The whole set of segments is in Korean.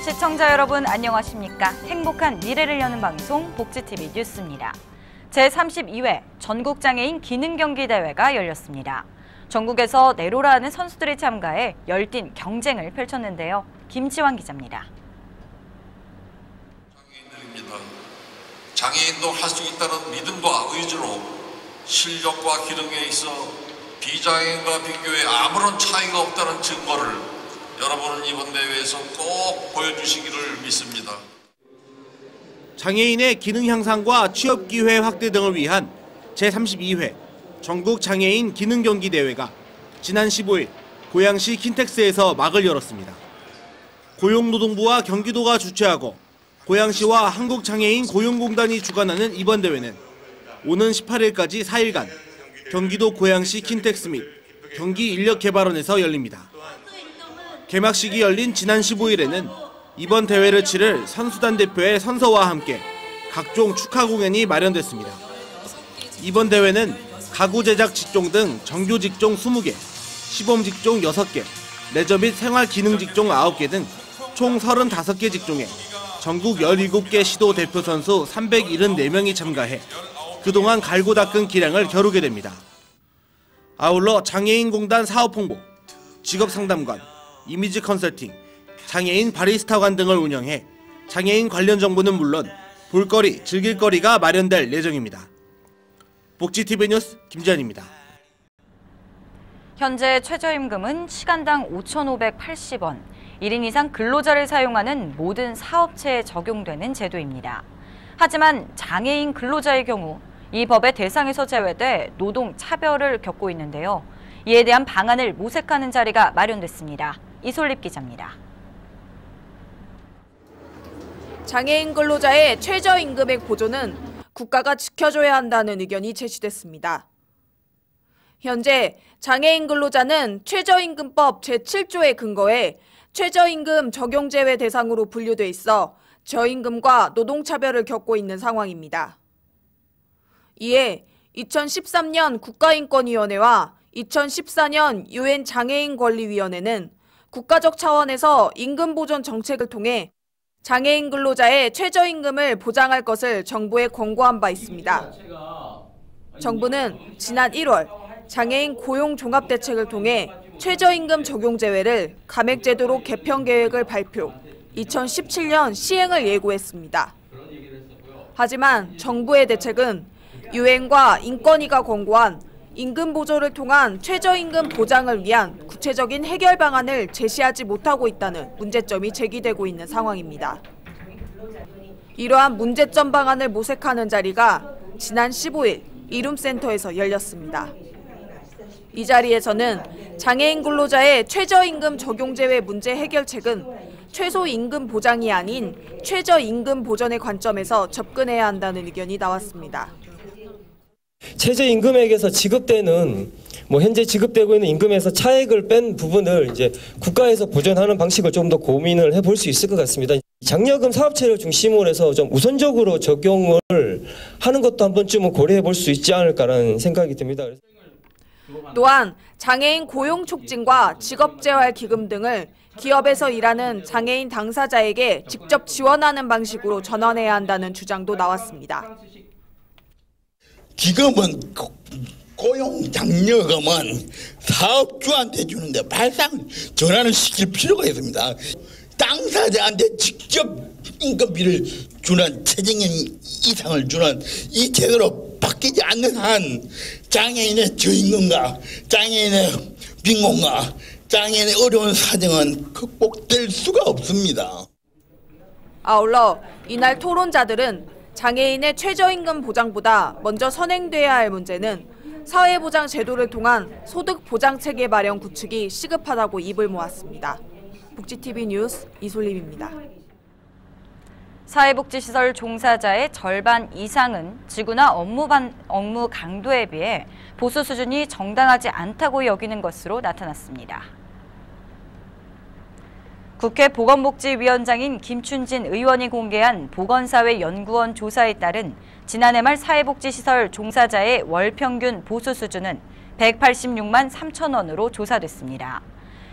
시청자 여러분 안녕하십니까? 행복한 미래를 여는 방송 복지TV 뉴스입니다. 제32회 전국장애인 기능경기대회가 열렸습니다. 전국에서 내로라 하는 선수들이 참가해 열띤 경쟁을 펼쳤는데요. 김치환 기자입니다. 장애인도 할 수 있다는 믿음과 의지로 실력과 기능에 있어 비장애인과 비교해 아무런 차이가 없다는 증거를 여러분은 이번 대회에서 꼭 보여주시기를 믿습니다. 장애인의 기능 향상과 취업 기회 확대 등을 위한 제32회 전국 장애인 기능 경기 대회가 지난 15일 고양시 킨텍스에서 막을 열었습니다. 고용노동부와 경기도가 주최하고 고양시와 한국장애인 고용공단이 주관하는 이번 대회는 오는 18일까지 4일간 경기도 고양시 킨텍스 및 경기인력개발원에서 열립니다. 개막식이 열린 지난 15일에는 이번 대회를 치를 선수단 대표의 선서와 함께 각종 축하 공연이 마련됐습니다. 이번 대회는 가구 제작 직종 등 정규 직종 20개, 시범 직종 6개, 레저 및 생활 기능 직종 9개 등 총 35개 직종에 전국 17개 시도 대표 선수 374명이 참가해 그동안 갈고 닦은 기량을 겨루게 됩니다. 아울러 장애인공단 사업홍보, 직업상담관, 이미지 컨설팅, 장애인 바리스타관 등을 운영해 장애인 관련 정보는 물론 볼거리, 즐길거리가 마련될 예정입니다. 복지TV 뉴스 김지환입니다. 현재 최저임금은 시간당 5,580원, 1인 이상 근로자를 사용하는 모든 사업체에 적용되는 제도입니다. 하지만 장애인 근로자의 경우 이 법의 대상에서 제외돼 노동 차별을 겪고 있는데요. 이에 대한 방안을 모색하는 자리가 마련됐습니다. 이솔립 기자입니다. 장애인 근로자의 최저임금액 보조는 국가가 지켜줘야 한다는 의견이 제시됐습니다. 현재 장애인 근로자는 최저임금법 제7조에 근거해 최저임금 적용 제외 대상으로 분류돼 있어 저임금과 노동차별을 겪고 있는 상황입니다. 이에 2013년 국가인권위원회와 2014년 UN 장애인권리위원회는 국가적 차원에서 임금 보전 정책을 통해 장애인 근로자의 최저임금을 보장할 것을 정부에 권고한 바 있습니다. 정부는 지난 1월 장애인 고용 종합대책을 통해 최저임금 적용 제외를 감액제도로 개편 계획을 발표, 2017년 시행을 예고했습니다. 하지만 정부의 대책은 유엔과 인권위가 권고한 임금 보조를 통한 최저임금 보장을 위한 구체적인 해결 방안을 제시하지 못하고 있다는 문제점이 제기되고 있는 상황입니다. 이러한 문제점 방안을 모색하는 자리가 지난 15일 이룸센터에서 열렸습니다. 이 자리에서는 장애인 근로자의 최저임금 적용 제외 문제 해결책은 최소임금 보장이 아닌 최저임금 보전의 관점에서 접근해야 한다는 의견이 나왔습니다. 최저임금액에서 지급되는 현재 지급되고 있는 임금에서 차액을 뺀 부분을 이제 국가에서 보전하는 방식을 좀 더 고민을 해볼 수 있을 것 같습니다. 장려금 사업체를 중심으로 해서 좀 우선적으로 적용을 하는 것도 한 번쯤은 고려해 볼 수 있지 않을까라는 생각이 듭니다. 또한 장애인 고용 촉진과 직업재활 기금 등을 기업에서 일하는 장애인 당사자에게 직접 지원하는 방식으로 전환해야 한다는 주장도 나왔습니다. 기금은 고용장려금은 사업주한테 주는데 발상 전환을 시킬 필요가 있습니다. 당사자한테 직접 임금비를 주는 최저임금 이상을 주는 이 제도로 바뀌지 않는 한 장애인의 저임금과 장애인의 빈곤과 장애인의 어려운 사정은 극복될 수가 없습니다. 아울러 이날 토론자들은 장애인의 최저임금 보장보다 먼저 선행돼야 할 문제는 사회보장 제도를 통한 소득보장체계 마련 구축이 시급하다고 입을 모았습니다. 복지TV 뉴스 이솔림입니다. 사회복지시설 종사자의 절반 이상은 직구나 업무 강도에 비해 보수 수준이 정당하지 않다고 여기는 것으로 나타났습니다. 국회 보건복지위원장인 김춘진 의원이 공개한 보건사회연구원 조사에 따른 지난해 말 사회복지시설 종사자의 월 평균 보수 수준은 186만 3천 원으로 조사됐습니다.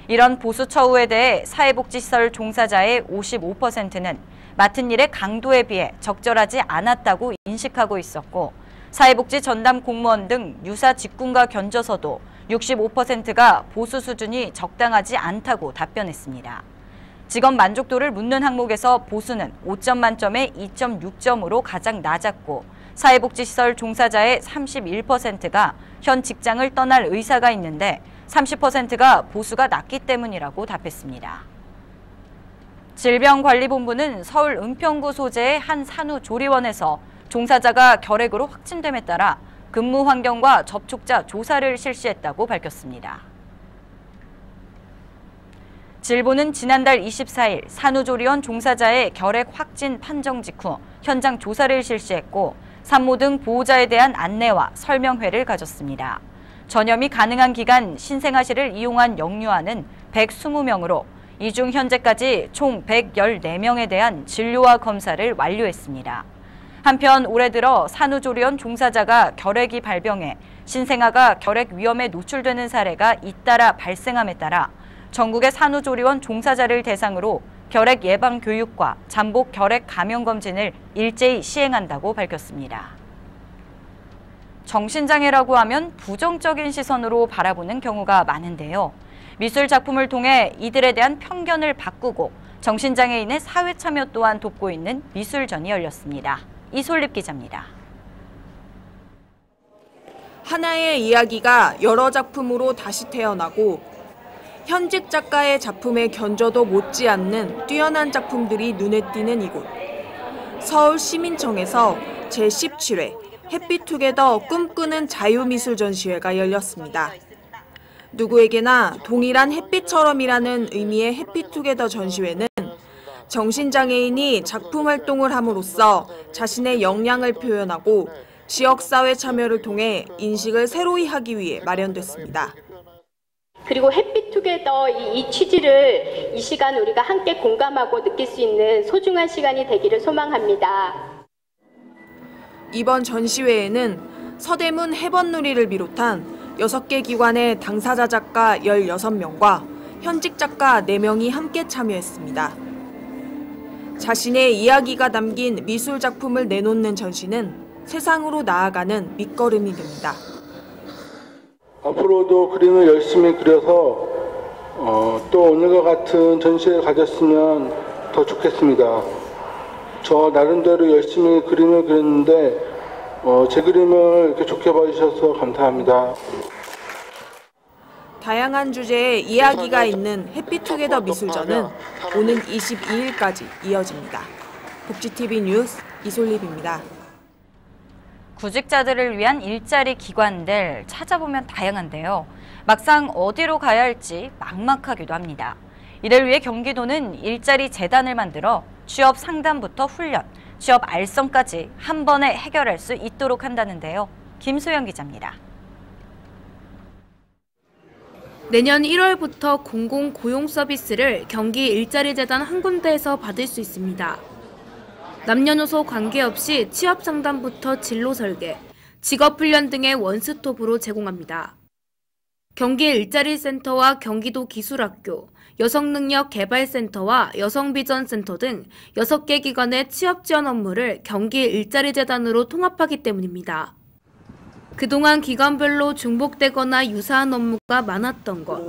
이런 보수 처우에 대해 사회복지시설 종사자의 55%는 맡은 일의 강도에 비해 적절하지 않았다고 인식하고 있었고, 사회복지 전담 공무원 등 유사 직군과 견져서도 65%가 보수 수준이 적당하지 않다고 답변했습니다. 직업 만족도를 묻는 항목에서 보수는 5점 만점에 2.6점으로 가장 낮았고, 사회복지시설 종사자의 31%가 현 직장을 떠날 의사가 있는데 30%가 보수가 낮기 때문이라고 답했습니다. 질병관리본부는 서울 은평구 소재의 한 산후조리원에서 종사자가 결핵으로 확진됨에 따라 근무 환경과 접촉자 조사를 실시했다고 밝혔습니다. 질본은 지난달 24일 산후조리원 종사자의 결핵 확진 판정 직후 현장 조사를 실시했고, 산모 등 보호자에 대한 안내와 설명회를 가졌습니다. 전염이 가능한 기간 신생아실을 이용한 영유아는 120명으로 이 중 현재까지 총 114명에 대한 진료와 검사를 완료했습니다. 한편 올해 들어 산후조리원 종사자가 결핵이 발병해 신생아가 결핵 위험에 노출되는 사례가 잇따라 발생함에 따라 전국의 산후조리원 종사자를 대상으로 결핵 예방 교육과 잠복 결핵 감염 검진을 일제히 시행한다고 밝혔습니다. 정신장애라고 하면 부정적인 시선으로 바라보는 경우가 많은데요. 미술 작품을 통해 이들에 대한 편견을 바꾸고 정신장애인의 사회 참여 또한 돕고 있는 미술전이 열렸습니다. 이솔립 기자입니다. 하나의 이야기가 여러 작품으로 다시 태어나고 현직 작가의 작품에 견져도 못지않는 뛰어난 작품들이 눈에 띄는 이곳. 서울시민청에서 제17회 해피투게더 꿈꾸는 자유미술 전시회가 열렸습니다. 누구에게나 동일한 햇빛처럼이라는 의미의 해피투게더 전시회는 정신장애인이 작품 활동을 함으로써 자신의 역량을 표현하고 지역사회 참여를 통해 인식을 새로이 하기 위해 마련됐습니다. 그리고 해피투게더 이 취지를 이 시간 우리가 함께 공감하고 느낄 수 있는 소중한 시간이 되기를 소망합니다. 이번 전시회에는 서대문 해번누리를 비롯한 6개 기관의 당사자 작가 16명과 현직 작가 4명이 함께 참여했습니다. 자신의 이야기가 담긴 미술 작품을 내놓는 전시는 세상으로 나아가는 밑거름이 됩니다. 앞으로도 그림을 열심히 그려서 또 오늘과 같은 전시회를 가졌으면 더 좋겠습니다. 저 나름대로 열심히 그림을 그렸는데 제 그림을 이렇게 좋게 봐주셔서 감사합니다. 다양한 주제의 이야기가 있는 해피투게더 미술전은 오는 22일까지 이어집니다. 복지TV 뉴스 이솔립입니다. 구직자들을 위한 일자리 기관들 찾아보면 다양한데요. 막상 어디로 가야 할지 막막하기도 합니다. 이를 위해 경기도는 일자리 재단을 만들어 취업 상담부터 훈련, 취업 알선까지 한 번에 해결할 수 있도록 한다는데요. 김소영 기자입니다. 내년 1월부터 공공 고용 서비스를 경기 일자리 재단 한 군데에서 받을 수 있습니다. 남녀노소 관계없이 취업 상담부터 진로 설계, 직업 훈련 등의 원스톱으로 제공합니다. 경기 일자리센터와 경기도 기술학교, 여성능력개발센터와 여성비전센터 등 6개 기관의 취업 지원 업무를 경기 일자리재단으로 통합하기 때문입니다. 그동안 기관별로 중복되거나 유사한 업무가 많았던 것.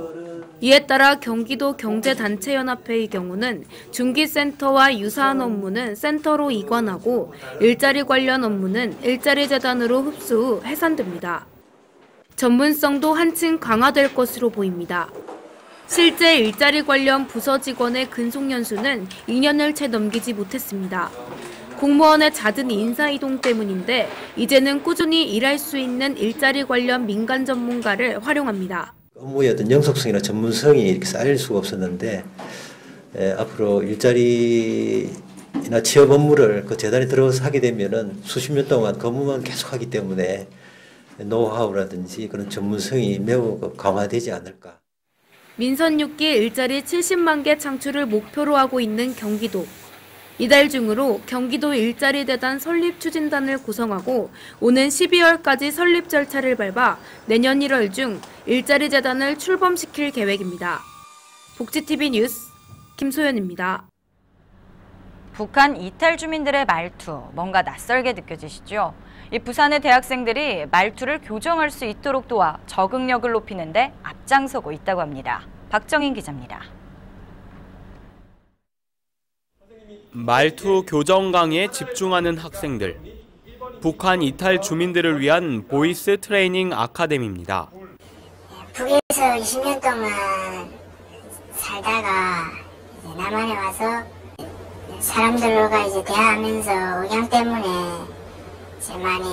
이에 따라 경기도 경제단체연합회의 경우는 중기센터와 유사한 업무는 센터로 이관하고 일자리 관련 업무는 일자리재단으로 흡수 후 해산됩니다. 전문성도 한층 강화될 것으로 보입니다. 실제 일자리 관련 부서 직원의 근속 연수는 2년을 채 넘기지 못했습니다. 공무원의 잦은 인사이동 때문인데 이제는 꾸준히 일할 수 있는 일자리 관련 민간 전문가를 활용합니다. 업무의 어떤 영속성이나 전문성이 이렇게 쌓일 수가 없었는데 앞으로 일자리나 취업 업무를 그 재단에 들어가서 하게 되면은 수십 년 동안 그 업무만 계속하기 때문에 노하우라든지 그런 전문성이 매우 강화되지 않을까. 민선 6기 일자리 70만 개 창출을 목표로 하고 있는 경기도. 이달 중으로 경기도 일자리재단 설립 추진단을 구성하고 오는 12월까지 설립 절차를 밟아 내년 1월 중 일자리재단을 출범시킬 계획입니다. 복지TV 뉴스 김소연입니다. 북한 이탈 주민들의 말투, 뭔가 낯설게 느껴지시죠? 이 부산의 대학생들이 말투를 교정할 수 있도록 도와 적응력을 높이는 데 앞장서고 있다고 합니다. 박정인 기자입니다. 말투 교정 강의에 집중하는 학생들. 북한 이탈 주민들을 위한 보이스 트레이닝 아카데미입니다. 북에서 20년 동안 살다가 이제 남한에 와서 사람들과 이제 대화하면서 억양 때문에 이제 많이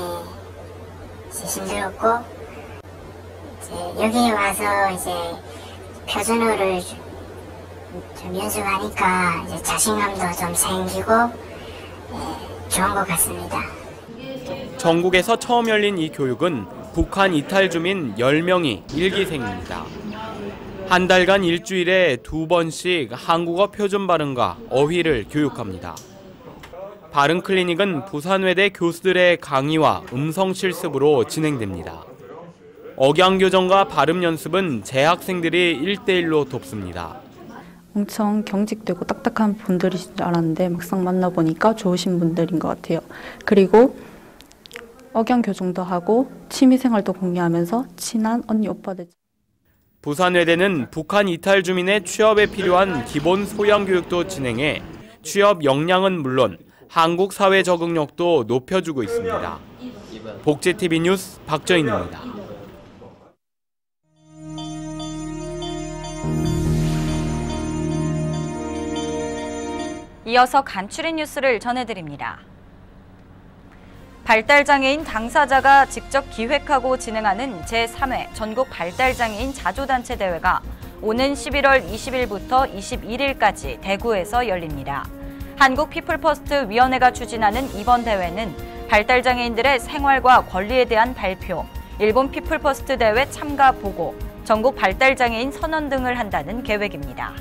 힘들었고, 이제 여기 와서 이제 표준어를 좀 연습하니까 이제 자신감도 좀 생기고 좋은 것 같습니다. 전국에서 처음 열린 이 교육은 북한 이탈 주민 10명이 일기생입니다. 한 달간 일주일에 2번씩 한국어 표준 발음과 어휘를 교육합니다. 발음 클리닉은 부산외대 교수들의 강의와 음성 실습으로 진행됩니다. 억양 교정과 발음 연습은 재학생들이 1대1로 돕습니다. 엄청 경직되고 딱딱한 분들이신 줄 알았는데 막상 만나보니까 좋으신 분들인 것 같아요. 그리고 억양 교정도 하고 취미생활도 공유하면서 친한 언니 오빠들. 부산외대는 북한 이탈 주민의 취업에 필요한 기본 소양 교육도 진행해 취업 역량은 물론 한국 사회 적응력도 높여주고 있습니다. 복지TV 뉴스 박정인입니다. 이어서 간추린 뉴스를 전해드립니다. 발달장애인 당사자가 직접 기획하고 진행하는 제3회 전국 발달장애인 자조단체 대회가 오는 11월 20일부터 21일까지 대구에서 열립니다. 한국 피플퍼스트 위원회가 추진하는 이번 대회는 발달장애인들의 생활과 권리에 대한 발표, 일본 피플퍼스트 대회 참가 보고, 전국 발달장애인 선언 등을 한다는 계획입니다.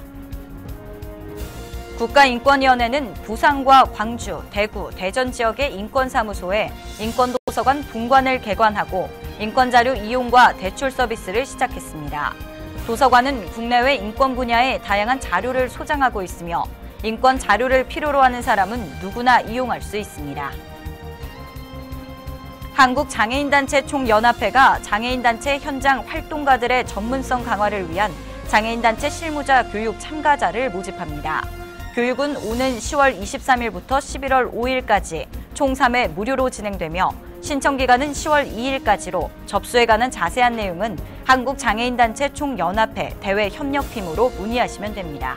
국가인권위원회는 부산과 광주, 대구, 대전 지역의 인권사무소에 인권도서관 분관을 개관하고 인권자료 이용과 대출 서비스를 시작했습니다. 도서관은 국내외 인권 분야의 다양한 자료를 소장하고 있으며 인권 자료를 필요로 하는 사람은 누구나 이용할 수 있습니다. 한국장애인단체 총연합회가 장애인단체 현장 활동가들의 전문성 강화를 위한 장애인단체 실무자 교육 참가자를 모집합니다. 교육은 오는 10월 23일부터 11월 5일까지 총 3회 무료로 진행되며 신청 기간은 10월 2일까지로 접수에 관한 자세한 내용은 한국장애인단체 총연합회 대외협력팀으로 문의하시면 됩니다.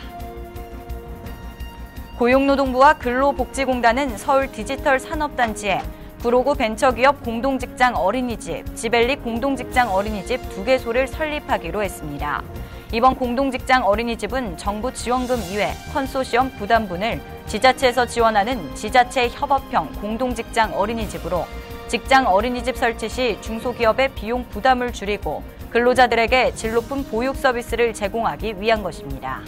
고용노동부와 근로복지공단은 서울 디지털 산업단지에 구로구 벤처기업 공동직장 어린이집, 지벨리 공동직장 어린이집 2개소를 설립하기로 했습니다. 이번 공동직장 어린이집은 정부 지원금 이외 컨소시엄 부담분을 지자체에서 지원하는 지자체 협업형 공동직장 어린이집으로 직장 어린이집 설치 시 중소기업의 비용 부담을 줄이고 근로자들에게 질 높은 보육 서비스를 제공하기 위한 것입니다.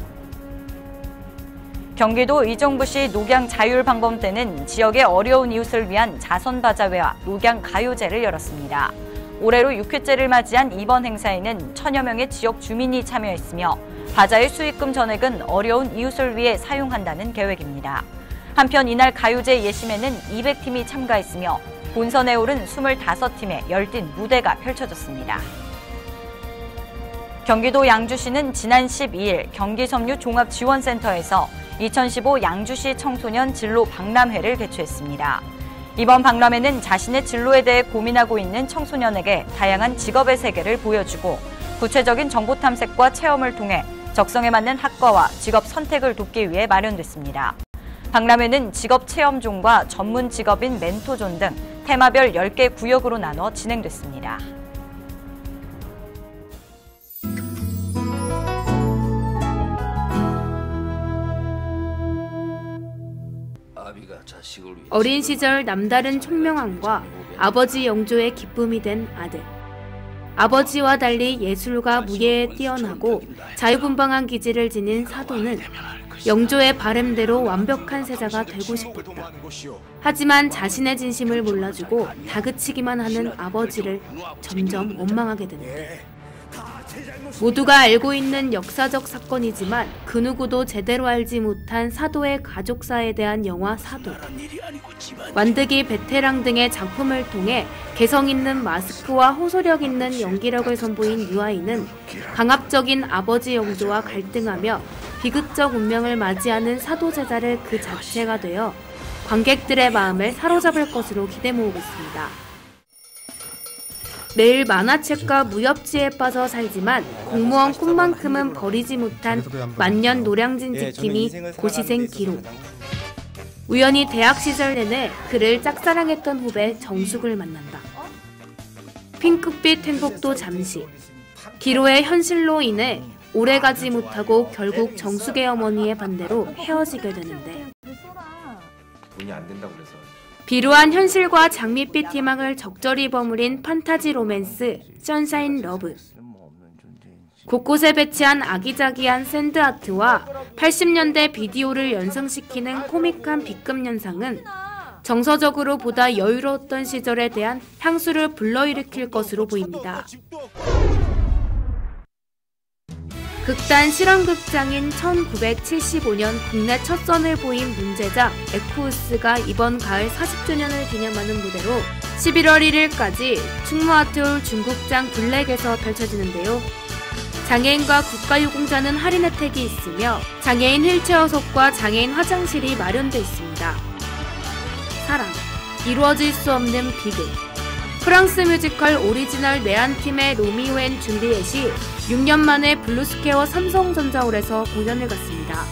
경기도 의정부시 녹양자율방범대는 지역의 어려운 이웃을 위한 자선바자회와 녹양가요제를 열었습니다. 올해로 6회째를 맞이한 이번 행사에는 1000여 명의 지역 주민이 참여했으며 바자회 수익금 전액은 어려운 이웃을 위해 사용한다는 계획입니다. 한편 이날 가요제 예심에는 200팀이 참가했으며 본선에 오른 25팀의 열띤 무대가 펼쳐졌습니다. 경기도 양주시는 지난 12일 경기섬유종합지원센터에서 2015 양주시 청소년 진로 박람회를 개최했습니다. 이번 박람회는 자신의 진로에 대해 고민하고 있는 청소년에게 다양한 직업의 세계를 보여주고 구체적인 정보 탐색과 체험을 통해 적성에 맞는 학과와 직업 선택을 돕기 위해 마련됐습니다. 박람회는 직업 체험존과 전문 직업인 멘토존 등 테마별 10개 구역으로 나눠 진행됐습니다. 어린 시절 남다른 총명함과 아버지 영조의 기쁨이 된 아들. 아버지와 달리 예술과 무예에 뛰어나고 자유분방한 기질을 지닌 사도는 영조의 바램대로 완벽한 세자가 되고 싶었다. 하지만 자신의 진심을 몰라주고 다그치기만 하는 아버지를 점점 원망하게 된다. 모두가 알고 있는 역사적 사건이지만 그 누구도 제대로 알지 못한 사도의 가족사에 대한 영화 사도. 완득이 베테랑 등의 작품을 통해 개성 있는 마스크와 호소력 있는 연기력을 선보인 유아인은 강압적인 아버지 영조와 갈등하며 비극적 운명을 맞이하는 사도 제자를 그 자체가 되어 관객들의 마음을 사로잡을 것으로 기대 모으고 있습니다. 매일 만화책과 무협지에 빠져 살지만 공무원 꿈만큼은 버리지 못한 만년 노량진 지킴이 고시생 기록. 우연히 대학 시절 내내 그를 짝사랑했던 후배 정숙을 만난다. 핑크빛 행복도 잠시. 기로의 현실로 인해 오래가지 못하고 결국 정숙의 어머니의 반대로 헤어지게 되는데 돈이 안 된다고 그래서 비루한 현실과 장밋빛 희망을 적절히 버무린 판타지 로맨스 선샤인 러브. 곳곳에 배치한 아기자기한 샌드아트와 80년대 비디오를 연상시키는 코믹한 B급 연상은 정서적으로 보다 여유로웠던 시절에 대한 향수를 불러일으킬 것으로 보입니다. 극단 실험극장인 1975년 국내 첫 선을 보인 문제작 에쿠우스가 이번 가을 40주년을 기념하는 무대로 11월 1일까지 충무아트홀 중국장 블랙에서 펼쳐지는데요. 장애인과 국가유공자는 할인 혜택이 있으며 장애인 휠체어석과 장애인 화장실이 마련돼 있습니다. 사랑, 이루어질 수 없는 비극. 프랑스 뮤지컬 오리지널 내한팀의 로미오 앤 줄리엣이 6년 만에 블루스퀘어 삼성전자홀에서 공연을 갖습니다.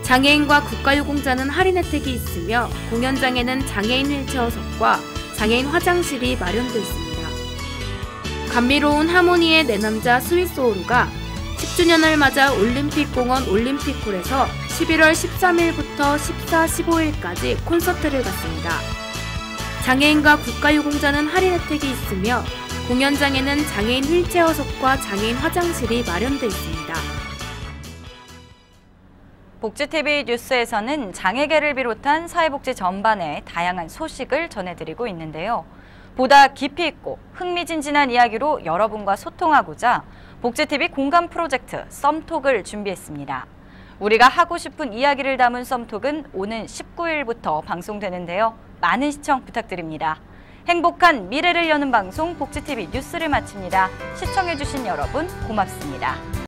장애인과 국가유공자는 할인 혜택이 있으며 공연장에는 장애인 휠체어석과 장애인 화장실이 마련돼 있습니다. 감미로운 하모니의 내 남자 스위스오루가 10주년을 맞아 올림픽공원 올림픽홀에서 11월 13일부터 14, 15일까지 콘서트를 갖습니다. 장애인과 국가유공자는 할인 혜택이 있으며 공연장에는 장애인 휠체어석과 장애인 화장실이 마련돼 있습니다. 복지TV 뉴스에서는 장애계를 비롯한 사회복지 전반의 다양한 소식을 전해드리고 있는데요. 보다 깊이 있고 흥미진진한 이야기로 여러분과 소통하고자 복지TV 공감 프로젝트 썸톡을 준비했습니다. 우리가 하고 싶은 이야기를 담은 썸톡은 오는 19일부터 방송되는데요. 많은 시청 부탁드립니다. 행복한 미래를 여는 방송 복지TV 뉴스를 마칩니다. 시청해주신 여러분 고맙습니다.